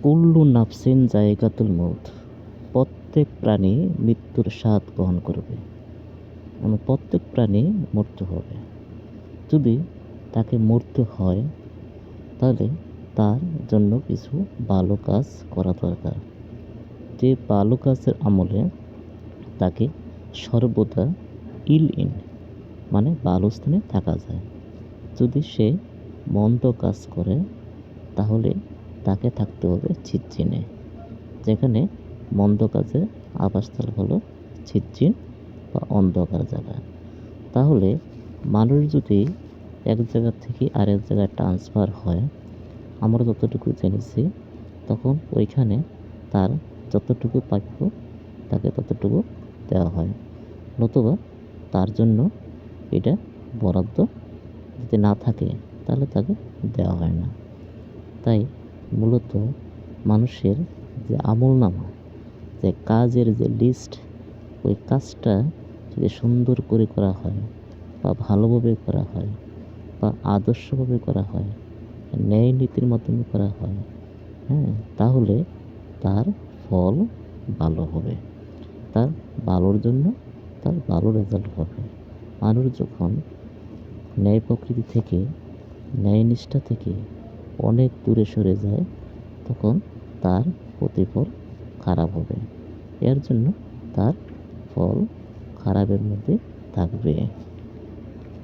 কুল্লু নাফসিন জায়গাতুল মউত, প্রত্যেক প্রাণী মৃত্যুর স্বাদ গ্রহণ করবে। মানে প্রত্যেক প্রাণী মরতে হবে। যদি তাকে মরতে হয় তাহলে তার জন্য কিছু ভালো কাজ করা দরকার। যে ভালো কাজের আমলে তাকে সর্বদা ইন মানে ভালো স্থানে থাকা যায়। যদি সে মন্দ কাজ করে তাহলে তাকে থাকতে হবে ছিচ্ছিনে, যেখানে মন্দ কাজের আবাসস্থল হলো ছিচ্ছিন বা অন্ধকার জায়গা। তাহলে মানুষ যদি এক জায়গা থেকে আরেক জায়গায় ট্রান্সফার হয়, আমরা যতটুকু জেনেছি, তখন ওইখানে তার যতটুকু প্রাপ্য তাকে ততটুকু দেওয়া হয়, নতুবা তার জন্য এটা বরাদ্দ যদি না থাকে তাহলে তাকে দেওয়া হয় না। তাই মূলত মানুষের যে আমলনামা, যে কাজের যে লিস্ট, ওই কাজটা যদি সুন্দর করে করা হয় বা ভালোভাবে করা হয় বা আদর্শভাবে করা হয়, ন্যায় নীতির মাধ্যমে করা হয়, হ্যাঁ, তাহলে তার ফল ভালো হবে। তার ভালোর জন্য তার ভালো রেজাল্ট হবে। মানুষ যখন ন্যায় প্রকৃতি থেকে, ন্যায় নিষ্ঠা থেকে অনেক দূরে সরে যায়, তখন তার প্রতিফল খারাপ হবে। এর জন্য তার ফল খারাপের মধ্যে থাকবে।